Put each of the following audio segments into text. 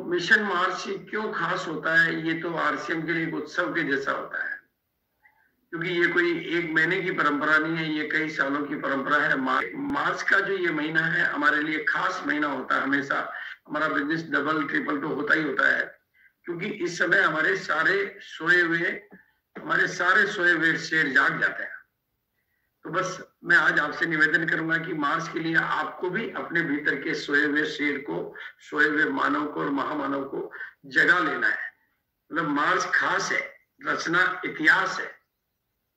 Mission मार्च क्यों खास होता है? ये तो आरसीएम के लिए एक उत्सव के जैसा होता है, क्योंकि ये कोई एक महीने की परंपरा नहीं है, ये कई सालों की परंपरा है। मार्च का जो ये महीना है हमारे लिए खास महीना होता है। हमेशा हमारा बिजनेस डबल ट्रिपल तो होता ही होता है, क्योंकि इस समय हमारे सारे सोए हुए शेर जाग जाते हैं। तो बस मैं आज आपसे निवेदन करूंगा कि मार्च के लिए आपको भी अपने भीतर के सोए हुए शेर को, सोए हुए मानव को और महामानव को जगा लेना है। मतलब मार्च खास है, रचना इतिहास है,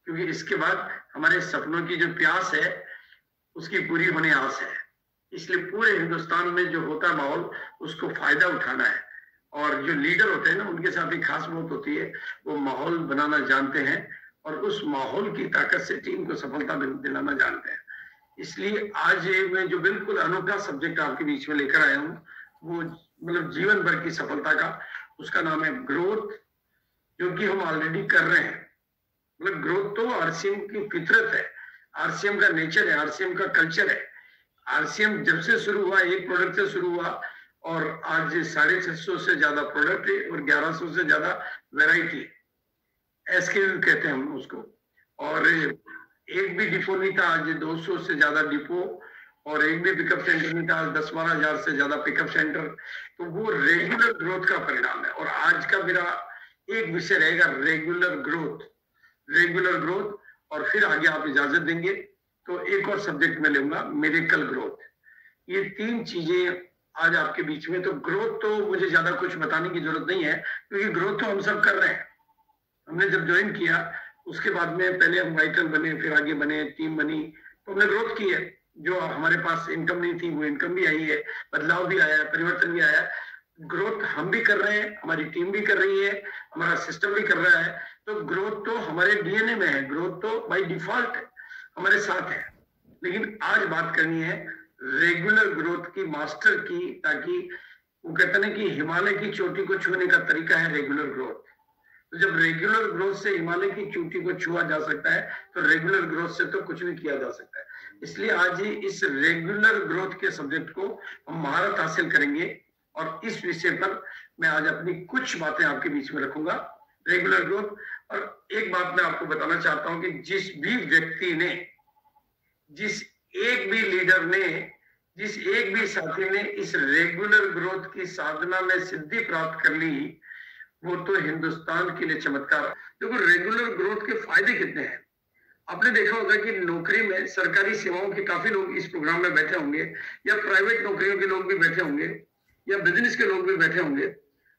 क्योंकि इसके बाद हमारे सपनों की जो प्यास है उसकी पूरी होने आस है। इसलिए पूरे हिंदुस्तान में जो होता है माहौल, उसको फायदा उठाना है। और जो लीडर होते हैं ना, उनके साथ एक खास बात होती है, वो माहौल बनाना जानते हैं और उस माहौल की ताकत से टीम को सफलता दिलाना जानते हैं। इसलिए आज मैं जो बिल्कुल अनोखा सब्जेक्ट आपके बीच में लेकर आया हूँ, वो मतलब जीवन भर की सफलता का, उसका नाम है ग्रोथ, जो कि हम ऑलरेडी कर रहे हैं। मतलब ग्रोथ तो आरसीएम की फितरत है, आरसीएम का नेचर है, आरसीएम का कल्चर है। आरसीएम जब से शुरू हुआ, एक प्रोडक्ट से शुरू हुआ और आज 650 से ज्यादा प्रोडक्ट है और 1100 से ज्यादा वेराइटी है, एसकेयू कहते हैं हम उसको। और एक भी डिपो नहीं था, आज 200 से ज्यादा डिपो, और एक भी पिकअप सेंटर नहीं था, आज 10-12 हजार से ज्यादा पिकअप सेंटर। तो वो रेगुलर ग्रोथ का परिणाम है। और आज का मेरा एक विषय रहेगा रेगुलर ग्रोथ, रेगुलर ग्रोथ। और फिर आगे आप इजाजत देंगे तो एक और सब्जेक्ट में लूंगा, मिरेकल ग्रोथ। ये तीन चीजें आज आपके बीच में। तो ग्रोथ तो मुझे ज्यादा कुछ बताने की जरूरत नहीं है, क्योंकि ग्रोथ तो हम सब कर रहे हैं। हमने जब ज्वाइन किया उसके बाद में पहले हम वाइटल बने, फिर आगे बने, टीम बनी, तो हमने ग्रोथ की है। जो हमारे पास इनकम नहीं थी वो इनकम भी आई है, बदलाव भी आया, परिवर्तन भी आया। ग्रोथ हम भी कर रहे हैं, हमारी टीम भी कर रही है, हमारा सिस्टम भी कर रहा है। तो ग्रोथ तो हमारे डीएनए में है, ग्रोथ तो बाय डिफॉल्ट हमारे साथ है। लेकिन आज बात करनी है रेगुलर ग्रोथ की, मास्टर की, ताकि वो कहते हैं कि हिमालय की चोटी को छूने का तरीका है रेगुलर ग्रोथ। तो जब रेगुलर ग्रोथ से हिमालय की चोटी को छुआ जा सकता है, तो रेगुलर ग्रोथ से तो कुछ भी किया जा सकता है। इसलिए आज ही इस रेगुलर ग्रोथ के सब्जेक्ट को हम महारत हासिल करेंगे और इस विषय पर मैं आज अपनी कुछ बातें आपके बीच में रखूंगा, रेगुलर ग्रोथ। और एक बात मैं आपको बताना चाहता हूं कि जिस भी व्यक्ति ने, जिस एक भी लीडर ने, जिस एक भी साथी ने इस रेगुलर ग्रोथ की साधना में सिद्धि प्राप्त कर ली, वो तो हिंदुस्तान के लिए चमत्कार। देखो रेगुलर ग्रोथ के फायदे कितने हैं। आपने देखा होगा कि नौकरी में, सरकारी सेवाओं के काफी लोग इस प्रोग्राम में बैठे होंगे, या प्राइवेट नौकरियों के लोग भी बैठे होंगे, या बिजनेस के लोग भी बैठे होंगे।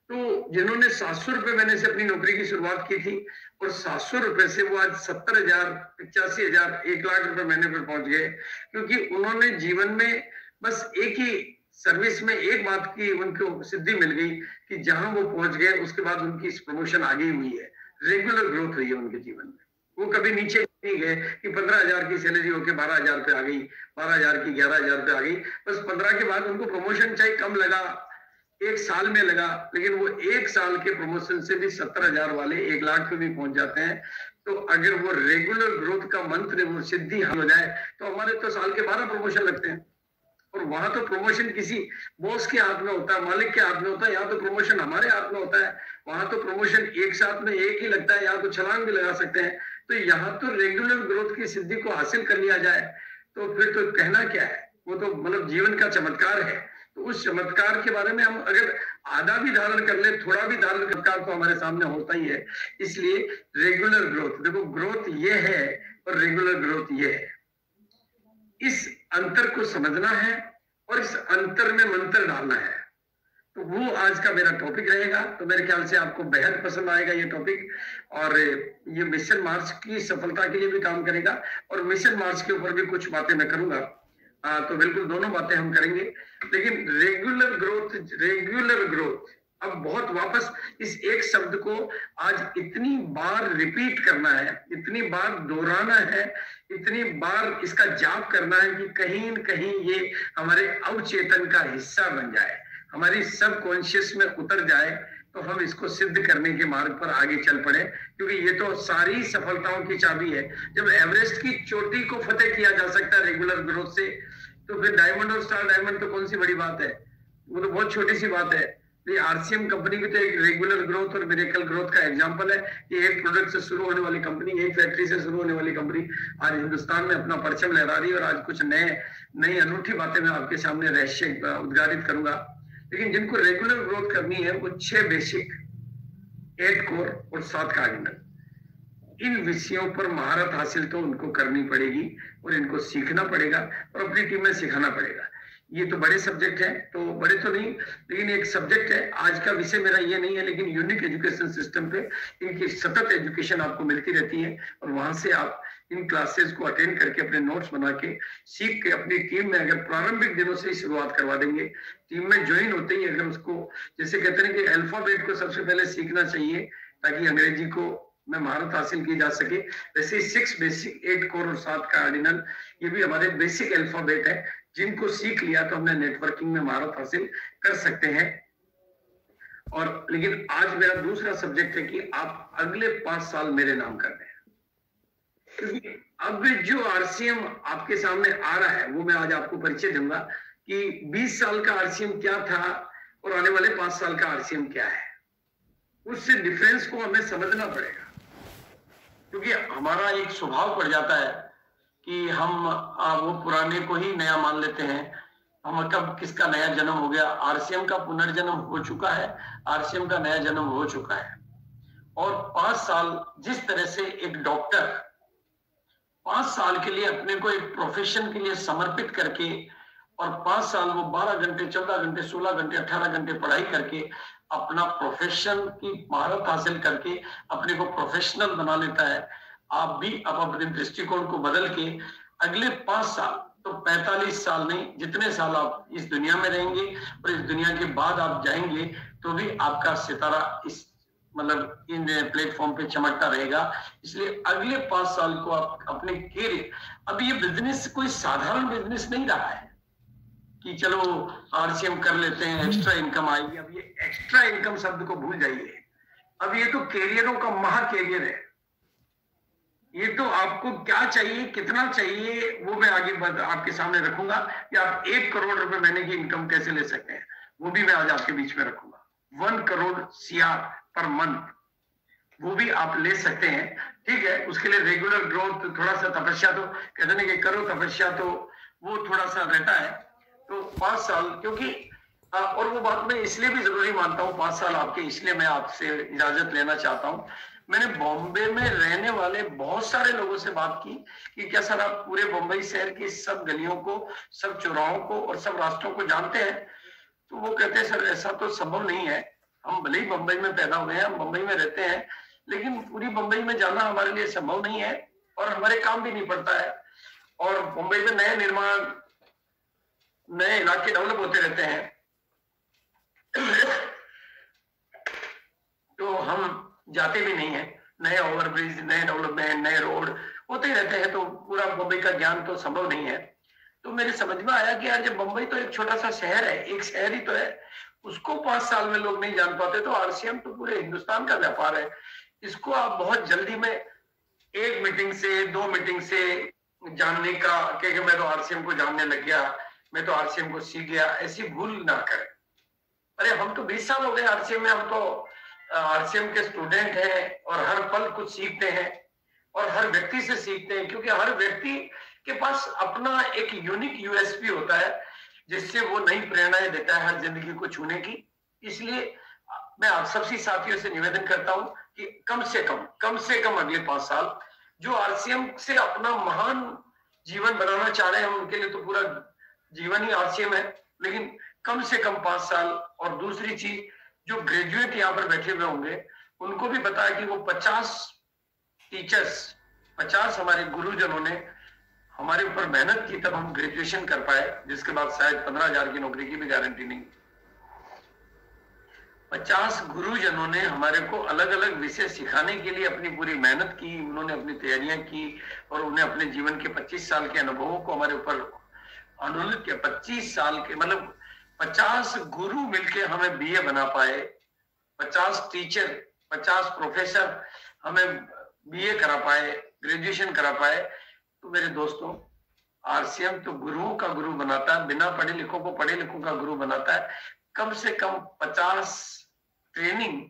तो जिन्होंने 700 रुपए महीने से अपनी नौकरी की शुरुआत की थी और 700 रुपए से वो आज 70,000, 85,000, 1 लाख रुपए महीने पर पहुंच गए, क्योंकि उन्होंने जीवन में बस एक ही सर्विस में एक बात की उनको सिद्धि मिल गई कि जहां वो पहुंच गए उसके बाद उनकी प्रमोशन आगे हुई है, रेगुलर ग्रोथ हुई है उनके जीवन में। वो कभी नीचे नहीं गए कि 15,000 की सैलरी होकर 12,000 पे आ गई, 12,000 की 11,000 पे आ गई। बस 15 के बाद उनको प्रमोशन चाहे कम लगा, 1 साल में लगा, लेकिन वो 1 साल के प्रमोशन से भी 70,000 वाले 1 लाख पे भी पहुंच जाते हैं। तो अगर वो रेगुलर ग्रोथ का मंत्र, वो सिद्धि हो जाए, तो हमारे तो साल के 12 प्रमोशन लगते हैं। और वहां तो प्रमोशन किसी बॉस के हाथ में होता है, मालिक के हाथ में होता है, यहाँ तो प्रमोशन हमारे हाथ में होता है। वहां तो प्रमोशन एक साथ में एक ही लगता है, यहाँ तो छलांग भी लगा सकते हैं। तो यहाँ तो रेगुलर ग्रोथ की सिद्धि को हासिल कर लिया जाए तो फिर तो कहना क्या है, वो तो मतलब जीवन का चमत्कार है। तो उस चमत्कार के बारे में हम अगर आधा भी धारण कर ले, थोड़ा भी धारण, चमत्कार तो हमारे सामने होता ही है। इसलिए रेगुलर ग्रोथ, देखो ग्रोथ ये है और रेगुलर ग्रोथ ये है, इस अंतर को समझना है और इस अंतर में मंत्र डालना है। तो वो आज का मेरा टॉपिक रहेगा। तो मेरे ख्याल से आपको बेहद पसंद आएगा ये टॉपिक, और ये मिशन मार्च की सफलता के लिए भी काम करेगा और मिशन मार्च के ऊपर भी कुछ बातें मैं करूंगा। तो बिल्कुल दोनों बातें हम करेंगे। लेकिन रेगुलर ग्रोथ अब बहुत वापस इस एक शब्द को आज इतनी बार रिपीट करना है, इतनी बार दोहराना है, इतनी बार इसका जाप करना है कि कहीं न कहीं ये हमारे अवचेतन का हिस्सा बन जाए, हमारी सबकॉन्शियस में उतर जाए, तो हम इसको सिद्ध करने के मार्ग पर आगे चल पड़े। क्योंकि ये तो सारी सफलताओं की चाबी है। जब एवरेस्ट की चोटी को फतेह किया जा सकता है रेगुलर ग्रोथ से, तो फिर डायमंड और स्टार डायमंड तो कौन सी बड़ी बात है, वो तो बहुत छोटी सी बात है। ये आरसीएम कंपनी भी तो एक रेगुलर ग्रोथ और मिरेकल ग्रोथ का एग्जांपल है। ये एक प्रोडक्ट से शुरू होने वाली कंपनी, एक फैक्ट्री से शुरू होने वाली कंपनी आज हिंदुस्तान में अपना परचम लहरा रही है। और आज कुछ नई अनूठी बातें मैं आपके सामने रहस्य उद्घाटित करूंगा। लेकिन जिनको रेगुलर ग्रोथ करनी है वो 6 बेसिक, 8 कोर और 7 कार्डिनल, इन विषयों पर महारत हासिल तो उनको करनी पड़ेगी और इनको सीखना पड़ेगा और अपनी टीम में सिखाना पड़ेगा। ये तो बड़े सब्जेक्ट हैं, तो बड़े तो नहीं, लेकिन एक सब्जेक्ट है। आज का विषय मेरा ये नहीं है, लेकिन यूनिक एजुकेशन सिस्टम पे इनकी सतत एजुकेशन आपको मिलती रहती है और वहां से आप इन क्लासेस को अटेंड करके अपने नोट्स बना के सीख के अपनी टीम में अगर प्रारंभिक दिनों से ही शुरुआत करवा देंगे, टीम में ज्वाइन होते ही अगर उसको, जैसे कहते हैं कि अल्फाबेट को सबसे पहले सीखना चाहिए ताकि अंग्रेजी को में महारत हासिल की जा सके, वैसे 6 बेसिक, 8 कोर और 7 कार्डिनल, ये भी हमारे बेसिक अल्फाबेट है जिनको सीख लिया तो हमने नेटवर्किंग में महारत हासिल कर सकते हैं। और लेकिन आज मेरा दूसरा सब्जेक्ट है कि आप अगले 5 साल मेरे नाम कर रहे हैं, क्योंकि अब जो आरसीएम आपके सामने आ रहा है वो मैं आज आपको परिचय दूंगा कि 20 साल का आरसीएम क्या था और आने वाले 5 साल का आरसीएम क्या है। उससे डिफरेंस को हमें समझना पड़ेगा, क्योंकि हमारा एक स्वभाव पड़ जाता है कि हम वो पुराने को ही नया मान लेते हैं। हम कब किसका नया जन्म हो गया? आरसीएम का पुनर्जन्म हो चुका है, आरसीएम का नया जन्म हो चुका है। और 5 साल जिस तरह से एक डॉक्टर 5 साल के लिए अपने को एक प्रोफेशन के लिए समर्पित करके और 5 साल वो 12 घंटे, 14 घंटे, 16 घंटे, 18 घंटे पढ़ाई करके अपना प्रोफेशन की महारत हासिल करके अपने को प्रोफेशनल बना लेता है। आप भी अब अपने दृष्टिकोण को बदल के अगले 5 साल तो 45 साल नहीं, जितने साल आप इस दुनिया में रहेंगे और इस दुनिया के बाद आप जाएंगे तो भी आपका सितारा इस मतलब इन प्लेटफॉर्म पे चमकता रहेगा। इसलिए अगले 5 साल को आप अपने कैरियर, अब ये बिजनेस कोई साधारण बिजनेस नहीं रहा है कि चलो आरसीएम कर लेते हैं, एक्स्ट्रा इनकम आएगी। अब ये एक्स्ट्रा इनकम शब्द को भूल जाइए, अब ये तो कैरियरों का महा कैरियर है। ये तो आपको क्या चाहिए, कितना चाहिए, वो मैं आगे आपके सामने रखूंगा कि आप 1 करोड़ रुपए महीने की इनकम कैसे ले सकते हैं, वो भी मैं आज आपके बीच में रखूंगा। 1 करोड़ CR पर मंथ, वो भी आप ले सकते हैं। ठीक है, उसके लिए रेगुलर ग्रोथ, थोड़ा सा तपस्या, तो कहते हैं कि करो तपस्या, तो वो थोड़ा सा रहता है। तो 5 साल, क्योंकि और वो बात मैं इसलिए भी जरूरी मानता हूँ 5 साल आपके, इसलिए मैं आपसे इजाजत लेना चाहता हूँ। मैंने बॉम्बे में रहने वाले बहुत सारे लोगों से बात की कि क्या सर आप पूरे बम्बई शहर की सब गलियों को, सब चौराहों को और सब रास्तों को जानते हैं? तो वो कहते हैं सर ऐसा तो संभव नहीं है, हम भले ही बम्बई में पैदा हुए हैं, हम बम्बई में रहते हैं, लेकिन पूरी बम्बई में जाना हमारे लिए संभव नहीं है और हमारे काम भी नहीं पड़ता है। और बम्बई में नए निर्माण, नए इलाके डेवलप होते रहते हैं तो हम जाते भी नहीं है। नए ओवरब्रिज, नए डेवलपमेंट, नए रोड होते ही रहते हैं, तो पूरा बम्बई का ज्ञान तो संभव नहीं है। तो मेरे समझ में आया कि यार जब बम्बई तो एक छोटा सा शहर है, एक शहर ही तो है, उसको 5 साल में लोग नहीं जान पाते, तो आरसीएम तो पूरे हिंदुस्तान का व्यापार है। इसको आप बहुत जल्दी में 1 मीटिंग से, 2 मीटिंग से जानने का कि मैं तो आरसीएम को जानने लग गया, मैं तो आरसीएम को सीख गया, ऐसी भूल ना करें। अरे हम तो 20 साल हो गए आरसीएम में, हम तो आरसीएम के स्टूडेंट हैं और हर पल कुछ सीखते हैं और हर व्यक्ति से सीखते हैं, क्योंकि हर व्यक्ति के पास अपना एक यूनिक यूएसपी होता है जिससे वो नई प्रेरणाएं देता है हर जिंदगी को छूने की। इसलिए मैं आप सभी साथियों से निवेदन करता हूं कि कम से कम अगले 5 साल जो आरसीएम से अपना महान जीवन बनाना चाह रहे हैं, उनके लिए तो पूरा जीवन ही आरसीएम है, लेकिन कम से कम 5 साल। और दूसरी चीज, जो ग्रेजुएट यहाँ पर बैठे हुए होंगे उनको भी पता है कि वो 50 टीचर्स, 50 हमारे गुरुजनों ने हमारे ऊपर मेहनत की, तब हम ग्रेजुएशन कर पाए, जिसके बाद शायद 15,000 की नौकरी की भी गारंटी नहीं। 50 गुरुजनों ने हमारे को अलग अलग विषय सिखाने के लिए अपनी पूरी मेहनत की, उन्होंने अपनी तैयारियां की और उन्हें अपने जीवन के 25 साल के अनुभवों को हमारे ऊपर अनुलित किया। 25 साल के मतलब 50 गुरु मिलके हमें बीए बना पाए, 50 टीचर, 50 प्रोफेसर हमें बीए करा पाए, ग्रेजुएशन करा पाए। तो मेरे दोस्तों, आरसीएम तो गुरुओं का गुरु बनाता है, बिना पढ़े लिखों को पढ़े लिखों का गुरु बनाता है। कम से कम 50 ट्रेनिंग,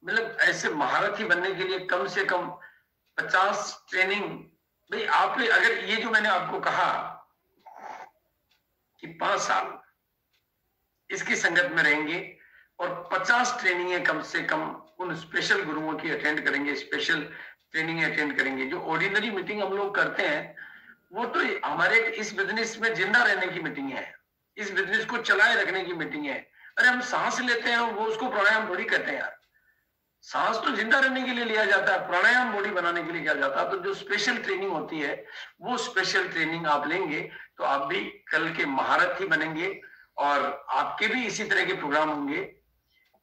मतलब ऐसे महारथी बनने के लिए कम से कम 50 ट्रेनिंग। भाई आपने अगर ये जो मैंने आपको कहा कि 5 साल इसकी संगत में रहेंगे और 50 ट्रेनिंग कम से कम उन स्पेशल गुरुओं की अटेंड करेंगे, स्पेशल ट्रेनिंग अटेंड करेंगे। जो ऑर्डिनरी मीटिंग हम लोग करते हैं वो तो हमारे इस बिजनेस में जिंदा रहने की मीटिंग है, इस बिजनेस को चलाए रखने की मीटिंग है। अरे हम सांस लेते हैं वो उसको प्राणायाम थोड़ी कहते हैं यार, सांस तो जिंदा रहने के लिए लिया जाता है, प्राणायाम बॉडी बनाने के लिए किया जाता है। तो जो स्पेशल ट्रेनिंग होती है वो स्पेशल ट्रेनिंग आप लेंगे तो आप भी कल के महारथी बनेंगे और आपके भी इसी तरह के प्रोग्राम होंगे।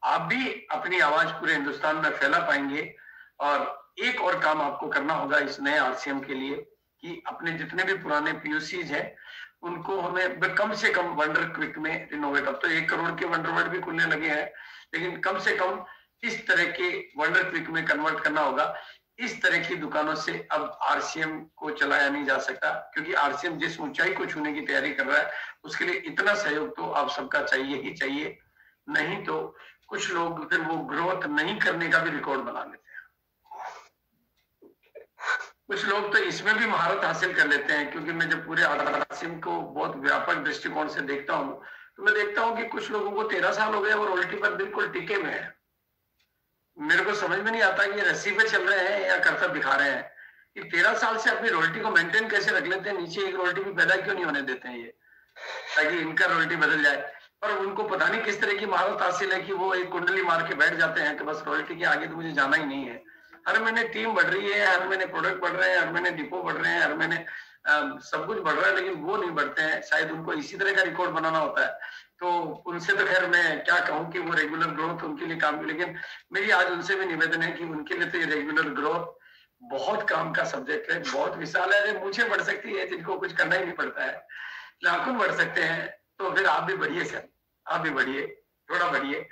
आप भी अपनी आवाज पूरे हिंदुस्तान में फैला पाएंगे। और एक और काम आपको करना होगा इस नए आरसीएम के लिए कि अपने जितने भी पुराने पीयूसीज हैं उनको हमें कम से कम वंडर क्विक में रिनोवेट, अब तो 1 करोड़ के वंडर वर्ल्ड भी खुलने लगे हैं, लेकिन कम से कम इस तरह के वंडर क्विक में कन्वर्ट करना होगा। इस तरह की दुकानों से अब आरसीएम को चलाया नहीं जा सकता, क्योंकि आरसीएम जिस ऊंचाई को छूने की तैयारी कर रहा है उसके लिए इतना सहयोग तो आप सबका चाहिए ही चाहिए। नहीं तो कुछ लोग फिर वो ग्रोथ नहीं करने का भी रिकॉर्ड बना लेते हैं। कुछ लोग तो इसमें भी महारत हासिल कर लेते हैं, क्योंकि मैं जब पूरे आरसीएम को बहुत व्यापक दृष्टिकोण से देखता हूँ तो मैं देखता हूँ कि कुछ लोगों को 13 साल हो गए और उल्टी पर बिल्कुल टिके में है। मेरे को समझ में नहीं आता कि ये रस्सी पे चल रहे हैं या करतब दिखा रहे हैं कि 13 साल से अपनी रोल्टी को मेंटेन कैसे रख लेते हैं, नीचे एक रोल्टी भी पैदा क्यों नहीं होने देते हैं ये, ताकि इनका रोल्टी बदल जाए। पर उनको पता नहीं किस तरह की महारत हासिल है कि वो एक कुंडली मार के बैठ जाते हैं कि बस रोल्टी के आगे तो मुझे जाना ही नहीं है। हर महीने टीम बढ़ रही है, हर महीने प्रोडक्ट बढ़ रहे हैं, हर महीने डिपो बढ़ रहे हैं, हर महीने सब कुछ बढ़ रहा है, लेकिन वो नहीं बढ़ते हैं। शायद उनको इसी तरह का रिकॉर्ड बनाना होता है। तो उनसे तो खैर मैं क्या कहूँ कि वो रेगुलर ग्रोथ उनके लिए काम की, लेकिन मेरी आज उनसे भी निवेदन है कि उनके लिए तो ये रेगुलर ग्रोथ बहुत काम का सब्जेक्ट है, बहुत विशाल है। मुझे बढ़ सकती है जिनको कुछ करना ही नहीं पड़ता है, लाखों बढ़ सकते हैं। तो फिर आप भी बढ़िए सर, आप भी बढ़िए, थोड़ा बढ़िए।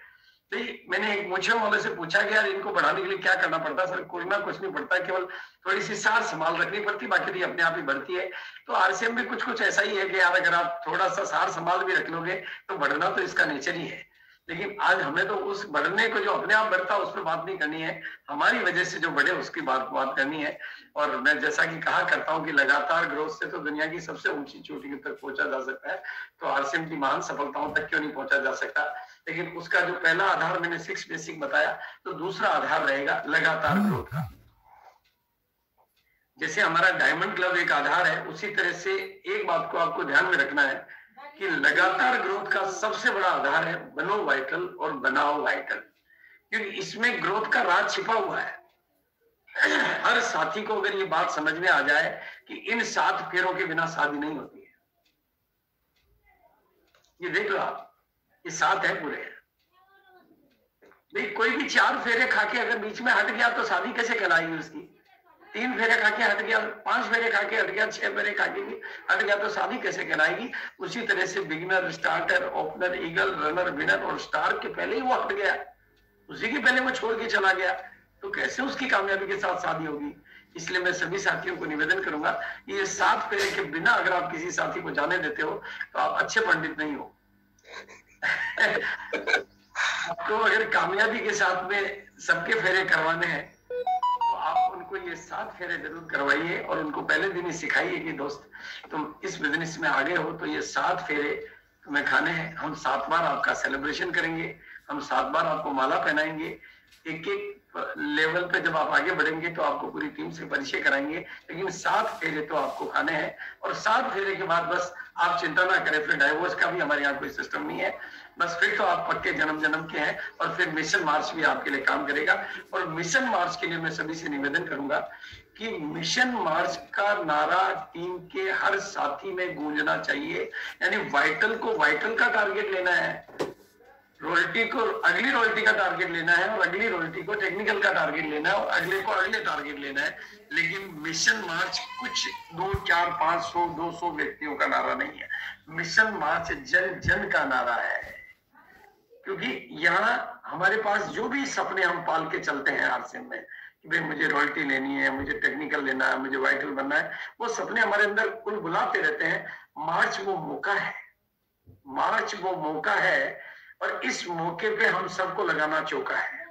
मैंने एक मुझे वाले से पूछा कि यार इनको बढ़ाने के लिए क्या करना पड़ता है? सर कुछ ना कुछ नहीं पड़ता, केवल थोड़ी सी सार संभाल रखनी पड़ती, बाकी अपने आप ही बढ़ती है। तो आरसीएम भी कुछ ऐसा ही है कि यार अगर आप थोड़ा सा सार संभाल भी रख लोगे तो बढ़ना तो इसका नेचर ही है। लेकिन आज हमें तो उस बढ़ने को जो अपने आप बढ़ता है उस पर बात नहीं करनी है, हमारी वजह से जो बढ़े उसकी बात करनी है। और मैं जैसा कि कहा करता हूँ कि लगातार ग्रोथ से तो दुनिया की सबसे ऊंची चोटी तक पहुंचा जा सकता है, तो आरसीएम की महान सफलताओं तक क्यों नहीं पहुंचा जा सकता। लेकिन उसका जो पहला आधार मैंने 6 बेसिक बताया, तो दूसरा आधार रहेगा लगातार ग्रोथ का। जैसे हमारा डायमंड क्लब एक आधार है, उसी तरह से एक बात को आपको ध्यान में रखना है कि लगातार ग्रोथ का सबसे बड़ा आधार है बनो वाइटल और बनाओ वाइटल, क्योंकि इसमें ग्रोथ का राज छिपा हुआ है। हर साथी को अगर ये बात समझ में आ जाए कि इन 7 फेरों के बिना शादी नहीं होती है, ये देख लो आप, ये 7 है पूरे। भाई कोई भी 4 फेरे खा के अगर बीच में हट गया तो शादी कैसे कहलाएगी उसकी? 3 फेरे खा के हट गया, 5 फेरे खा के हट गया, 6 फेरे खा के भी हट गया तो शादी कैसे कहलाएगी? उसी तरह से beginner, starter, opener, eagle, runner, winner और स्टार के पहले ही वो हट गया, उसी के पहले वो छोड़ के चला गया, तो कैसे उसकी कामयाबी के साथ शादी होगी? इसलिए मैं सभी साथियों को निवेदन करूंगा, ये 7 फेरे के बिना अगर आप किसी साथी को जाने देते हो तो आप अच्छे पंडित नहीं हो। आपको अगर कामयाबी के साथ में सबके फेरे करवाने हैं तो आप उनको ये 7 फेरे जरूर करवाइए और उनको पहले दिन ही सिखाइए कि दोस्त तुम इस बिजनेस में आगे हो तो ये 7 फेरे तुम्हें खाने हैं। हम 7 बार आपका सेलिब्रेशन करेंगे, हम 7 बार आपको माला पहनाएंगे। एक एक लेवल पे जब आप आगे बढ़ेंगे तो आपको पूरी टीम से परिचय कराएंगे, लेकिन 7 फेरे तो आपको खाने हैं। और 7 फेरे के बाद बस आप चिंता ना करें, फिर डाइवोर्स का भी हमारे यहाँ कोई सिस्टम नहीं है। बस फिर तो आप पक्के जन्म के हैं और फिर मिशन मार्च भी आपके लिए काम करेगा। और मिशन मार्च के लिए मैं सभी से निवेदन करूंगा कि मिशन मार्च का नारा टीम के हर साथी में गूंजना चाहिए। यानी वाइटल को वाइटल का टारगेट लेना है, रॉयल्टी को अगली रॉयल्टी का टारगेट लेना है, और अगली रॉयल्टी को टेक्निकल का टारगेट लेना है, और अगले को अगले टारगेट लेना है। लेकिन मिशन मार्च कुछ 2, 4, 500, 200 व्यक्तियों का नारा नहीं है। मिशन मार्च जन जन का नारा है, क्योंकि यहाँ हमारे पास जो भी सपने हम पाल के चलते हैं आरसीएम में कि भाई मुझे रॉयल्टी लेनी है, मुझे टेक्निकल लेना है, मुझे वाइटल बनना है, वो सपने हमारे अंदर कुल बुलाते रहते हैं। मार्च वो मौका है, मार्च वो मौका है और इस मौके पे हम सबको लगाना चौका है।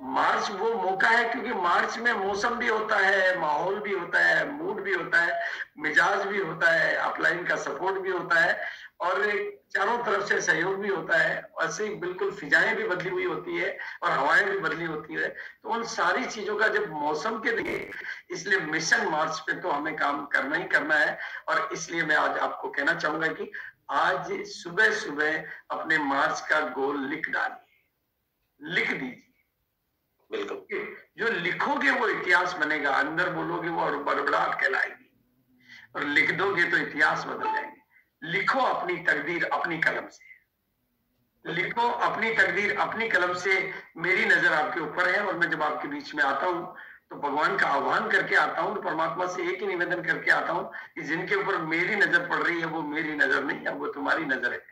मार्च वो मौका है क्योंकि मार्च में मौसम भी होता है, माहौल भी होता है, मूड भी होता है, मिजाज भी होता है, अपलाइन का सपोर्ट भी होता है और चारों तरफ से सहयोग भी होता है। ऐसे ही बिल्कुल फिजाएं भी बदली हुई होती है और हवाएं भी बदली होती है। तो उन सारी चीजों का जब मौसम के लिए, इसलिए मिशन मार्च पे तो हमें काम करना ही करना है। और इसलिए मैं आज आपको कहना चाहूंगा कि आज सुबह सुबह अपने मार्च का गोल लिख डालिए, लिख दीजिए। बिल्कुल, जो लिखोगे वो इतिहास बनेगा, अंदर बोलोगे वो और बड़बड़ाहट कहलाएगी, और लिख दोगे तो इतिहास बदल जाएंगे। लिखो अपनी तकदीर अपनी कलम से, लिखो अपनी तकदीर अपनी कलम से। मेरी नजर आपके ऊपर है और मैं जब आपके बीच में आता हूँ तो भगवान का आह्वान करके आता हूँ, तो परमात्मा से एक ही निवेदन करके आता हूँ कि जिनके ऊपर मेरी नजर पड़ रही है वो मेरी नजर नहीं है, वो तुम्हारी नजर है।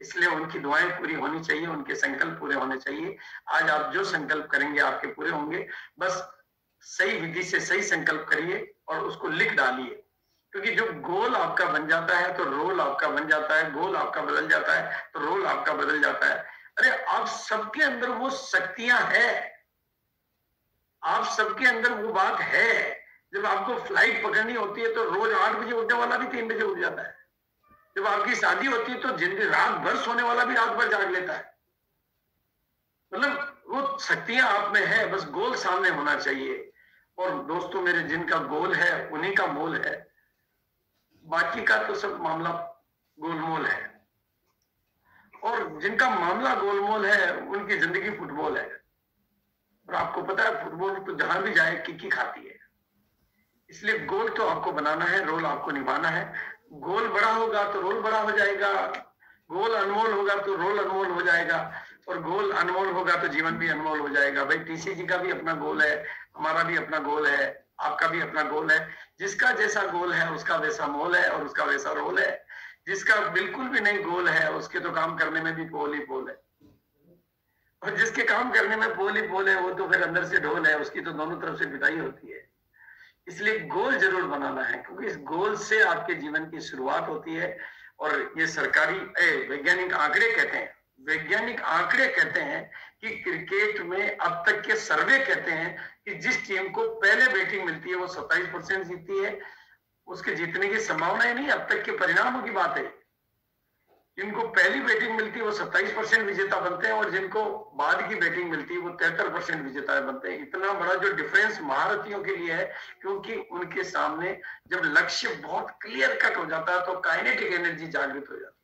इसलिए उनकी दुआएं पूरी होनी चाहिए, उनके संकल्प पूरे होने चाहिए। आज आप जो संकल्प करेंगे आपके पूरे होंगे। बस सही विधि से सही संकल्प करिए और उसको लिख डालिए, क्योंकि जो गोल आपका बन जाता है तो रोल आपका बन जाता है, गोल आपका बदल जाता है तो रोल आपका बदल जाता है। अरे आप सबके अंदर वो शक्तियां है, आप सबके अंदर वो बात है। जब आपको फ्लाइट पकड़नी होती है तो रोज 8 बजे उठने वाला भी 3 बजे उठ जाता है। जब आपकी शादी होती है तो जिंदगी रात भर सोने वाला भी रात भर जाग लेता है। मतलब वो शक्तियां आप में है, बस गोल सामने होना चाहिए। और दोस्तों मेरे, जिनका गोल है उन्हीं का मोल है, बाकी का तो सब मामला गोलमोल है। और जिनका मामला गोलमोल है उनकी जिंदगी फुटबॉल है। और आपको पता है फुटबॉल तो जहां भी जाए किकी खाती है। इसलिए गोल तो आपको बनाना है, रोल आपको निभाना है। गोल बड़ा होगा तो रोल बड़ा हो जाएगा, गोल अनमोल होगा तो रोल अनमोल हो जाएगा, और गोल अनमोल होगा तो जीवन भी अनमोल हो जाएगा। भाई टीसी जी का भी अपना गोल है, हमारा भी अपना गोल है, आपका भी अपना गोल है। जिसका जैसा गोल है उसका वैसा मोल है और उसका वैसा रोल है। जिसका बिल्कुल भी नहीं गोल है उसके तो काम करने में भी पोल ही पोल है, और जिसके काम करने में पोल ही पोल है वो तो फिर अंदर से ढोल है, उसकी तो दोनों तरफ से पिटाई होती है। इसलिए गोल जरूर बनाना है, क्योंकि इस गोल से आपके जीवन की शुरुआत होती है। और ये सरकारी वैज्ञानिक आंकड़े कहते हैं, वैज्ञानिक आंकड़े कहते हैं कि क्रिकेट में अब तक के सर्वे कहते हैं कि जिस टीम को पहले बैटिंग मिलती है वो 27% जीतती है। उसके जीतने की संभावना ही नहीं, अब तक के परिणामों की बात है। जिनको पहली बैटिंग मिलती है वो 27% विजेता बनते हैं, और जिनको बाद की बैटिंग मिलती है वो 73% विजेता बनते हैं। इतना बड़ा जो डिफरेंस महारथियों के लिए है, क्योंकि उनके सामने जब लक्ष्य बहुत क्लियर कट हो जाता है तो काइनेटिक एनर्जी जागृत हो जाती है।